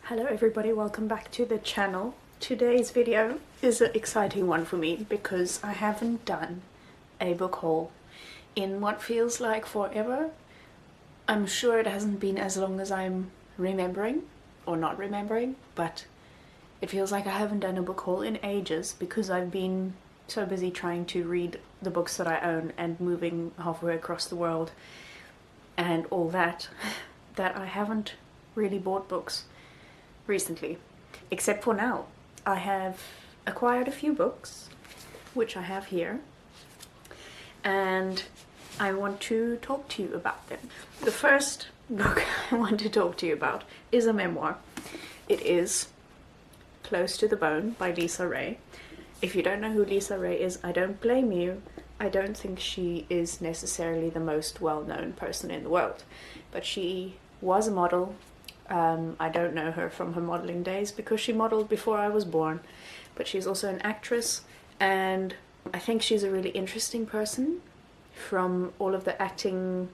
Hello everybody, welcome back to the channel. Today's video is an exciting one for me because I haven't done a book haul in what feels like forever. I'm sure it hasn't been as long as I'm remembering, or not remembering, but it feels like I haven't done a book haul in ages because I've been so busy trying to read the books that I own and moving halfway across the world and all that, that I haven't really bought books recently, except for now. I have acquired a few books, which I have here, and I want to talk to you about them. The first book I want to talk to you about is a memoir. It is Close to the Bone by Lisa Ray. If you don't know who Lisa Ray is, I don't blame you. I don't think she is necessarily the most well-known person in the world, but she was a model. I don't know her from her modeling days because she modeled before I was born, but she's also an actress, and I think she's a really interesting person from all of the acting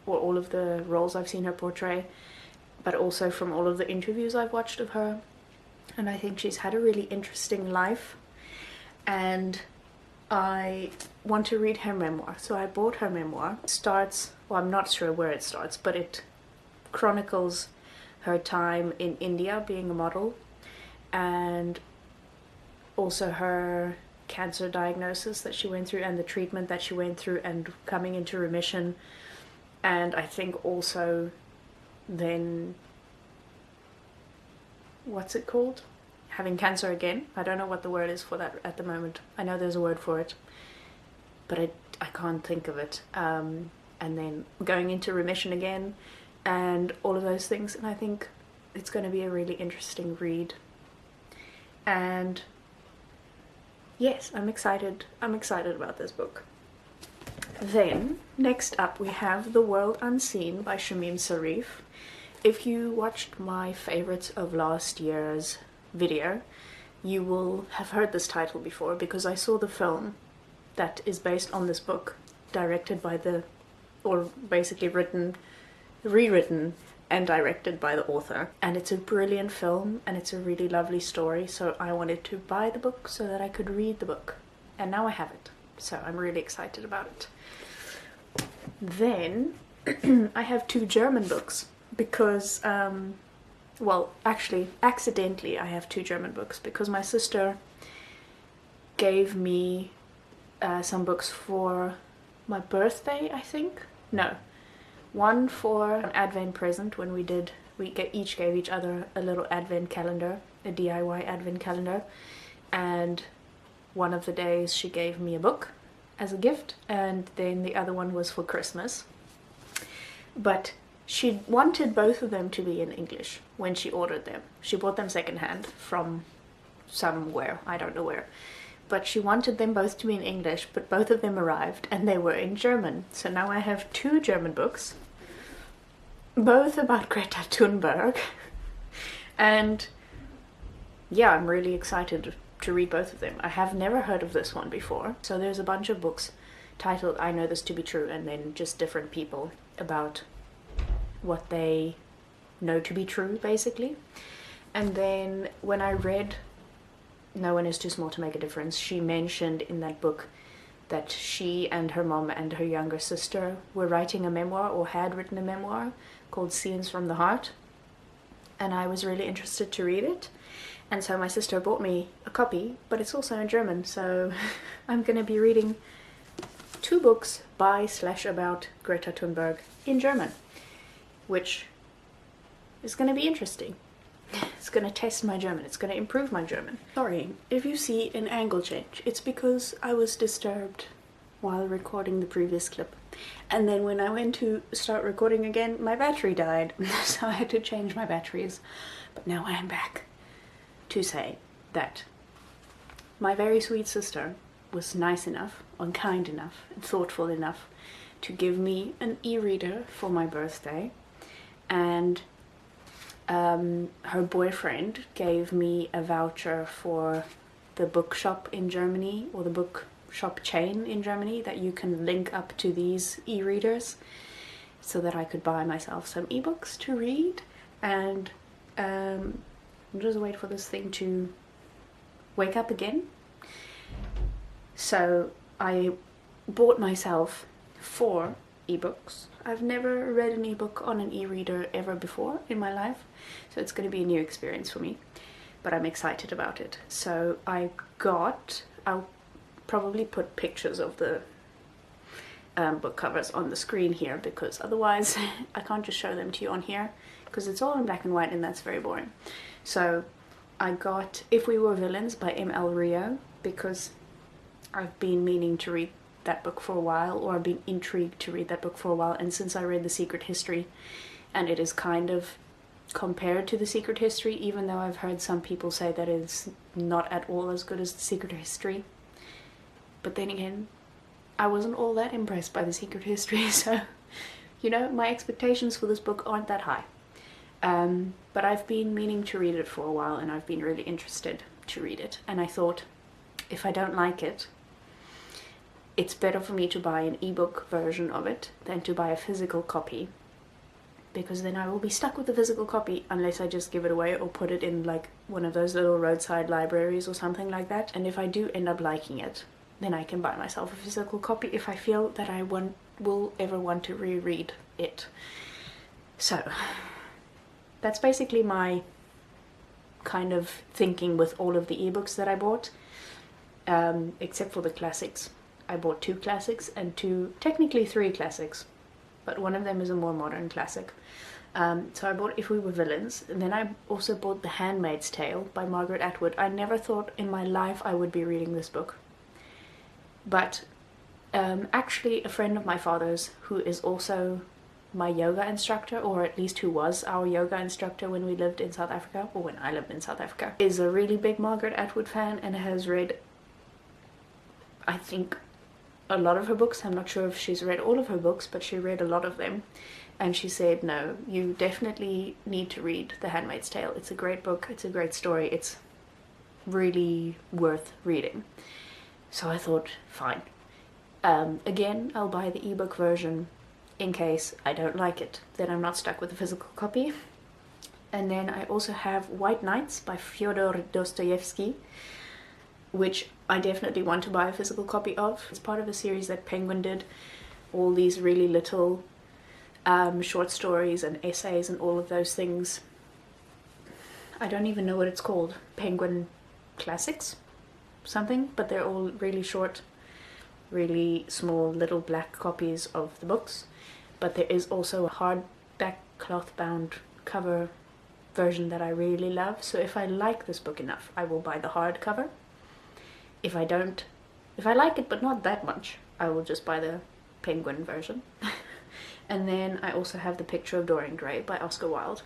or all of the roles I've seen her portray, but also from all of the interviews I've watched of her. And I think she's had a really interesting life, and I want to read her memoir. So I bought her memoir. It starts, well, I'm not sure where it starts, but it chronicles her time in India being a model, and also her cancer diagnosis that she went through and the treatment that she went through and coming into remission, and I think also then, what's it called? Having cancer again. I don't know what the word is for that at the moment. I know there's a word for it, but I can't think of it. And then going into remission again, and all of those things, and I think it's going to be a really interesting read. And yes, I'm excited about this book. Then next up we have The World Unseen by Shamim Sarif. If you watched my favorites of last year's video, you will have heard this title before because I saw the film that is based on this book, directed by basically rewritten and directed by the author, and it's a brilliant film and it's a really lovely story, so I wanted to buy the book so that I could read the book, and now I have it, so I'm really excited about it. Then I have two German books because well, actually accidentally I have two German books because my sister gave me some books for my birthday, I think. No, one for an advent present when we each gave each other a little advent calendar, a DIY advent calendar, and one of the days she gave me a book as a gift, and then the other one was for Christmas. But she wanted both of them to be in English when she ordered them. She bought them secondhand from somewhere, I don't know where. But she wanted them both to be in English, but both of them arrived and they were in German. So now I have two German books, both about Greta Thunberg. And yeah, I'm really excited to read both of them. I have never heard of this one before. So there's a bunch of books titled I Know This to Be True, and then just different people about what they know to be true, basically. And then when I read No One Is Too Small to Make a Difference, she mentioned in that book that she and her mom and her younger sister were writing a memoir, or had written a memoir, called Scenes from the Heart, and I was really interested to read it, and so my sister bought me a copy, but it's also in German, so I'm gonna be reading two books by/about Greta Thunberg in German, which is gonna be interesting. It's gonna test my German, it's gonna improve my German. Sorry if you see an angle change, it's because I was disturbed while recording the previous clip. And then when I went to start recording again, my battery died, so I had to change my batteries. But now I am back to say that my very sweet sister was nice enough, and kind enough, and thoughtful enough to give me an e-reader for my birthday, and her boyfriend gave me a voucher for the bookshop in Germany, or the bookshop chain in Germany, that you can link up to these e-readers, so that I could buy myself some ebooks to read. And I'll just wait for this thing to wake up again. So I bought myself 4 ebooks. I've never read an ebook on an e-reader ever before in my life, so it's going to be a new experience for me, but I'm excited about it. So I'll probably put pictures of the book covers on the screen here, because otherwise I can't just show them to you on here, because it's all in black and white and that's very boring. So I got If We Were Villains by M.L. Rio, because I've been meaning to read that book for a while, or I've been intrigued to read that book for a while, and since I read The Secret History, and it is kind of compared to The Secret History, even though I've heard some people say that it's not at all as good as The Secret History. But then again, I wasn't all that impressed by The Secret History, so, you know, my expectations for this book aren't that high. But I've been meaning to read it for a while, and I've been really interested to read it, and I thought, if I don't like it, it's better for me to buy an ebook version of it than to buy a physical copy, because then I will be stuck with the physical copy unless I just give it away or put it in like one of those little roadside libraries or something like that. And if I do end up liking it, then I can buy myself a physical copy if I feel that I will ever want to reread it. So that's basically my kind of thinking with all of the ebooks that I bought, except for the classics. I bought 2 classics and technically 3 classics, but one of them is a more modern classic. So I bought If We Were Villains, and then I also bought The Handmaid's Tale by Margaret Atwood. I never thought in my life I would be reading this book, but actually a friend of my father's, who is also my yoga instructor, or at least who was our yoga instructor when we lived in South Africa, or when I lived in South Africa, is a really big Margaret Atwood fan and has read, I think, a lot of her books. I'm not sure if she's read all of her books, but she read a lot of them, and she said, no, you definitely need to read The Handmaid's Tale. It's a great book, it's a great story, it's really worth reading. So I thought, fine. Again, I'll buy the ebook version in case I don't like it, then I'm not stuck with a physical copy. And then I also have White Nights by Fyodor Dostoyevsky, which I definitely want to buy a physical copy of. It's part of a series that Penguin did, all these really little short stories and essays and all of those things. I don't even know what it's called, Penguin Classics something, but they're all really short, really small little black copies of the books. But there is also a hardback cloth bound cover version that I really love, so if I like this book enough, I will buy the hardcover. If I like it but not that much, I will just buy the Penguin version. And then I also have The Picture of Dorian Gray by Oscar Wilde.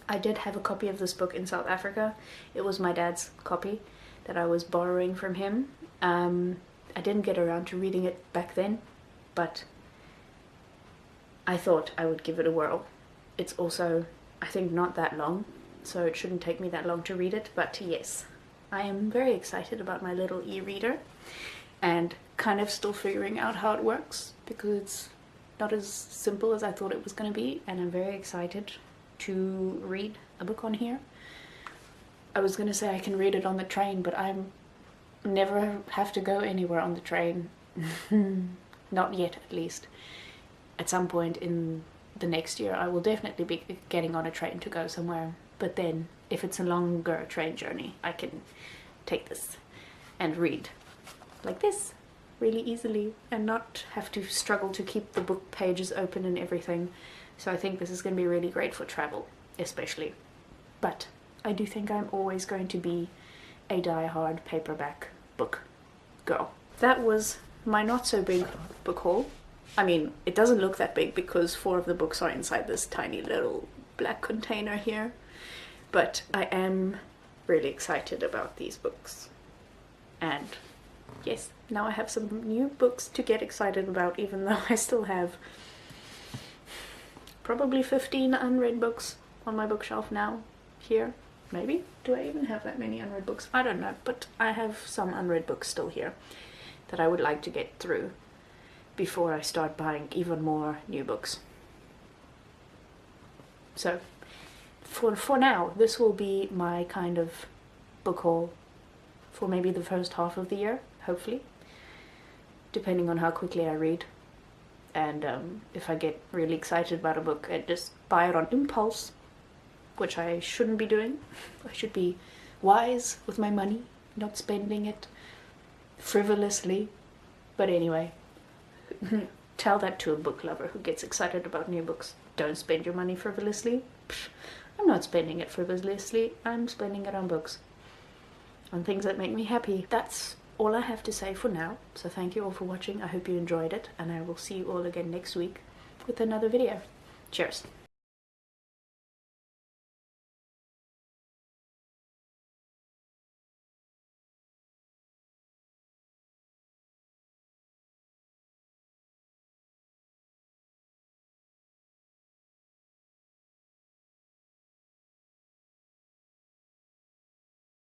I did have a copy of this book in South Africa. It was my dad's copy that I was borrowing from him. I didn't get around to reading it back then, but I thought I would give it a whirl. It's also, I think, not that long, so it shouldn't take me that long to read it, but yes. I am very excited about my little e-reader, and kind of still figuring out how it works, because it's not as simple as I thought it was going to be, and I'm very excited to read a book on here. I was going to say I can read it on the train, but I'm never have to go anywhere on the train. Not yet, at least. At some point in the next year I will definitely be getting on a train to go somewhere, but then if it's a longer train journey, I can take this and read like this really easily and not have to struggle to keep the book pages open and everything. So I think this is going to be really great for travel, especially. But I do think I'm always going to be a die-hard paperback book girl. That was my not so big book haul. I mean, it doesn't look that big because 4 of the books are inside this tiny little black container here. But I am really excited about these books. And yes, now I have some new books to get excited about, even though I still have probably 15 unread books on my bookshelf now here. Maybe? Do I even have that many unread books? I don't know, but I have some unread books still here that I would like to get through before I start buying even more new books. So for now, this will be my kind of book haul for maybe the first half of the year, hopefully, depending on how quickly I read. And if I get really excited about a book, I just buy it on impulse, which I shouldn't be doing. I should be wise with my money, not spending it frivolously. But anyway, tell that to a book lover who gets excited about new books. Don't spend your money frivolously. Psh, I'm not spending it frivolously. I'm spending it on books, on things that make me happy. That's all I have to say for now. So thank you all for watching. I hope you enjoyed it, and I will see you all again next week with another video. Cheers.